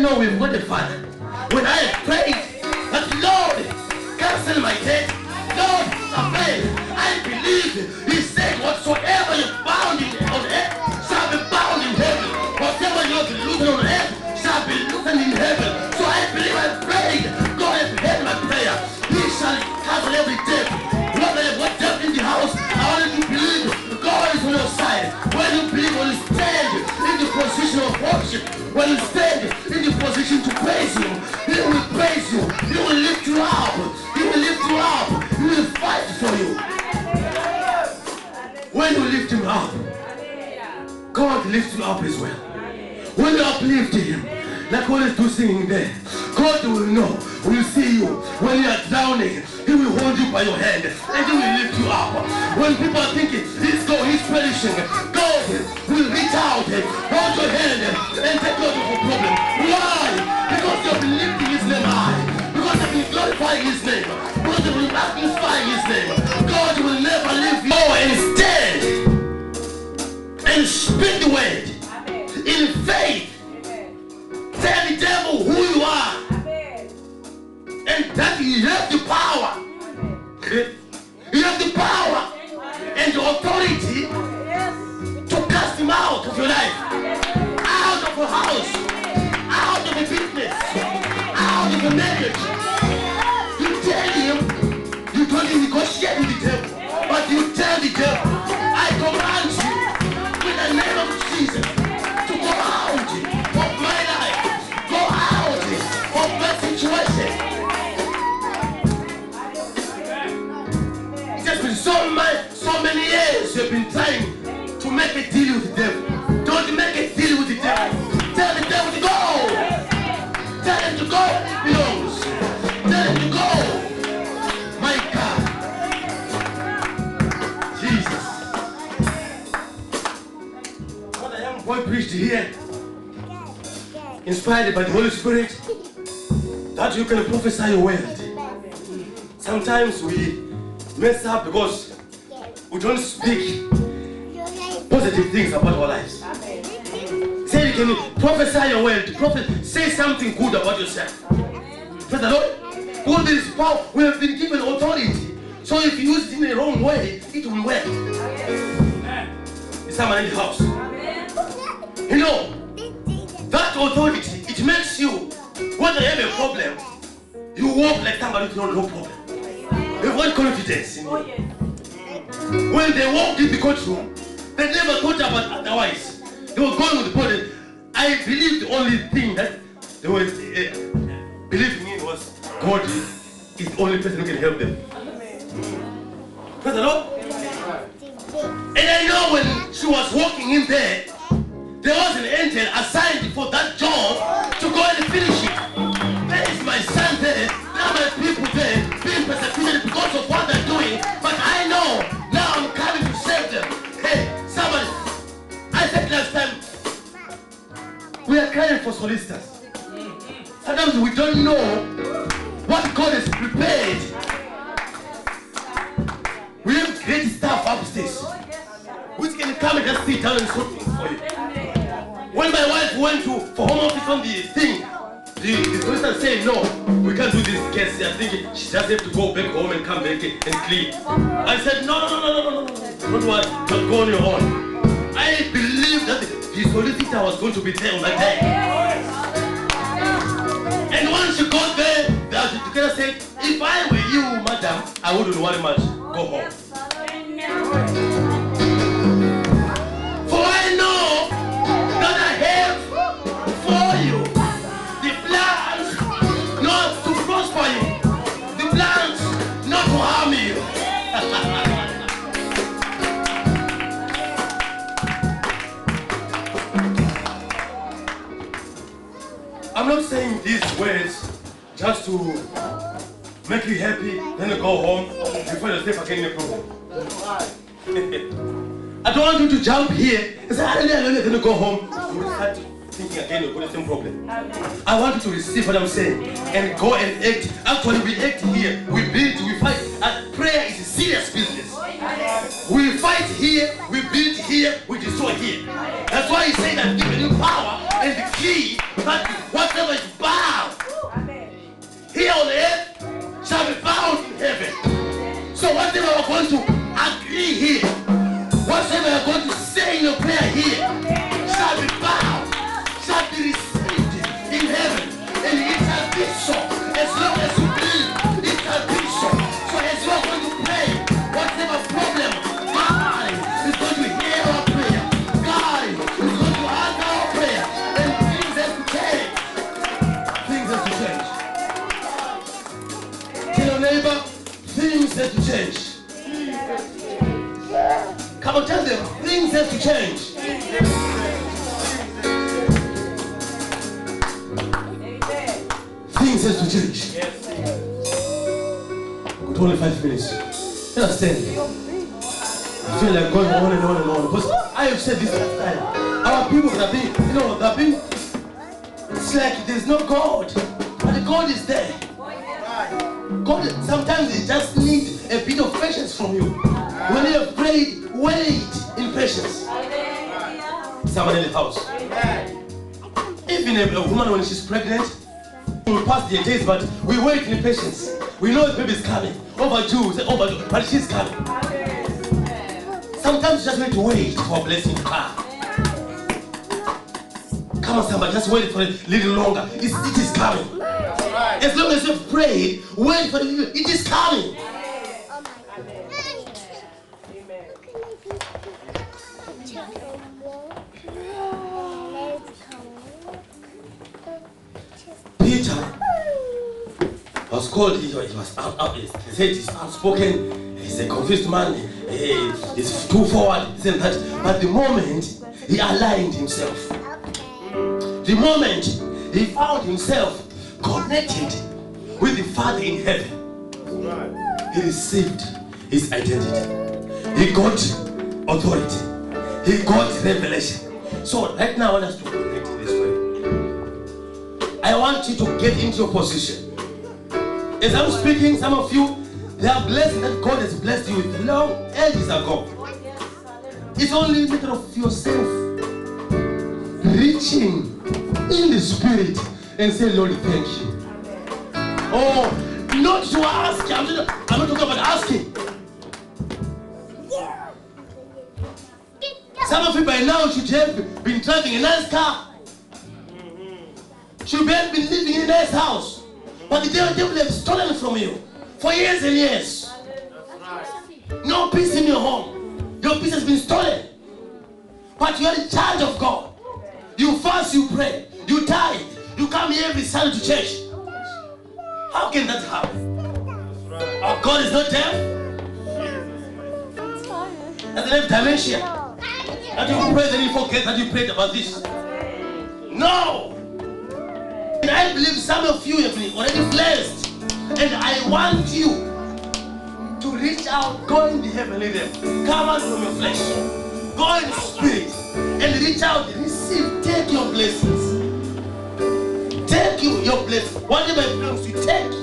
know we've got a Father. When I prayed that Lord, cancel my debt, Lord, I believe He said whatsoever you bound on earth shall be bound in heaven. Whatever you have loosened on earth shall be loosened in heaven. So I believe I prayed. God has heard my prayer. He shall cancel every debt. Lord, I have got debt in the house. I want you to believe God is on your side. When you believe, when you stand in the position of worship, when you stand in the position to praise Him, He will praise you. He will lift you up. He will lift you up. He will fight for you. When you lift Him up, God lifts you up as well. When you uplift Him, like what is do singing there, God will know, will see you. When you are drowning, He will hold you by your hand and He will lift you up. When people are thinking He's perishing, God will reach out, hold your hand and take you out of a problem. Why? Because you have been lifting His name high. Because you have been glorifying His name. Because you have been magnifying His name. God will never leave you. Oh, and stand and speak the word in faith. Tell the devil who you are. And that you have the power. You have the power and the authority to cast him out of your life. Out of your house. Out of a business. Out of a marriage. You tell him, you don't negotiate with the devil, but you tell the devil, I command you in the name of Jesus to go out of my life. Go out of my situation. It's just been so many years you've been trying to make a deal with the devil. Don't make a deal with the devil. Tell the devil to go. Tell him to go. He knows. Tell him to go. My God. Jesus. What a young boy preached here, inspired by the Holy Spirit, that you can prophesy your word. Sometimes we mess up because we don't speak positive things about our lives. Say you can prophesy your word, say something good about yourself. Praise the Lord. Because there is power, we have been given authority. So if you use it in the wrong way, it will work. Is someone in the house? You know, that authority, it makes you, when they have a problem, you walk like somebody with no problem. They've got confidence in you. When they walked in the courtroom, they never thought about otherwise. They were going with the body. I believe the only thing that they were believing in was God is the only person who can help them. Praise the Lord. And I know when she was walking in there was an angel assigned for that job to go and finish it. There is my son there. There are my people there being persecuted because of what they're doing. But I know now I'm coming to save them. Hey, somebody, I said last time, we are crying for solicitors. Sometimes we don't know what God has prepared. We have great stuff upstairs, which can come and just sit down and sort things for you. When my wife went for home office on the thing, the solicitor said, no, we can't do this case. I think she just have to go back home and come back and clean. I said, no. Don't worry, just go on your own. I believe that the solicitor was going to be there on that day. And once she got there, the adjudicator said, if I were you, madam, I wouldn't worry much. Go home. For I know that I have for you the plans not to prosper you, the plans not to harm you. I'm not saying these words just to make you happy, then you go home before you step again in a problem. I don't want you to jump here and say, then you go home. You will start thinking again you're going to the same problem. I want you to receive what I'm saying and go and act. Actually, we act here, we build, we fight. And prayer is a serious business. We fight here, we build here, we destroy here. That's why he said I've given you power and the key that what whatever is bound here on earth shall be bound in heaven. So whatever we're going to agree here, whatever you're going to say in your prayer here, shall be bound, shall be received in heaven. And it shall be so. As long as you believe, it shall be so. So as you are going to pray, whatever problem, God is going to hear our prayer. God is going to answer our prayer. And things have to change. Things have to change. Tell your neighbor, things have to change. Come on, tell them, things have to change. Things have to change. Good, only 5 minutes. You understand? I feel like going on and on and on. Because I have said this last time. Our people have been, it's like there's no God. But the God is there. God, sometimes He just needs a bit of patience from you. When you have prayed, wait in patience. Someone in the house. Even a woman, when she's pregnant, we pass the days, but we wait in patience. We know the baby is coming. Overdue, but she's coming. Sometimes you just need to wait for a blessing to come. Come on, somebody, just wait for a little longer. It is coming. As long as you've prayed, wait for it. It is coming. Peter was called, he said he's outspoken, he's a confused man, he's too forward, but the moment he aligned himself, the moment he found himself connected with the Father in heaven, he received his identity. He got authority. He got revelation. So right now I want us to connect in this way. I want you to get into your position. As I'm speaking, some of you, there are blessings that God has blessed you with long ages ago. It's only a matter of yourself reaching in the spirit and say, Lord, thank you. Oh, not to ask. I'm not talking about asking. Some of you by now should have been driving a nice car. Should have been living in a nice house. But the devil has stolen from you for years and years. No peace in your home. Your peace has been stolen. But you are in charge of God. You fast, you pray, you tithe, you come here every Sunday to church. How can that happen? Our God is not deaf. Doesn't have dementia. That you pray, then you forget that you prayed about this. No! And I believe some of you have been already blessed. And I want you to reach out, go in the heavenly realm. Come out from your flesh. Go in the spirit. And reach out, receive, take your blessings. Take your blessings. Whatever it belongs to you, take it.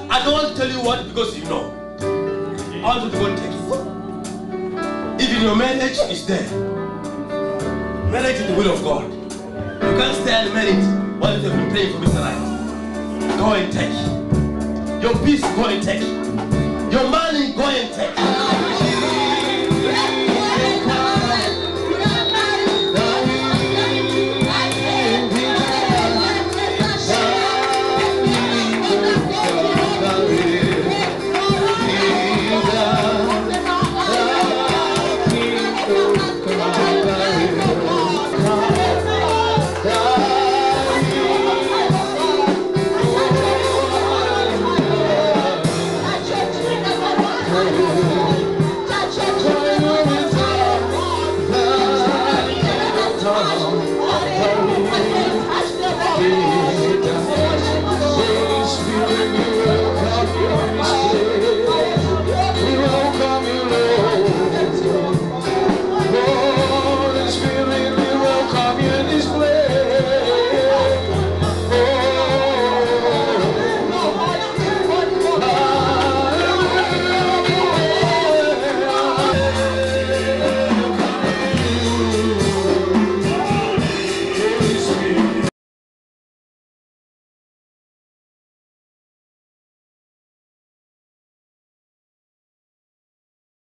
I don't want to tell you what because you know. I want you to go and take it. Even your marriage is there. Marriage is the will of God. You can't stay unmarried while you've been praying for Mr. Right. Go and take. Your peace, go and take. Your money, go and take.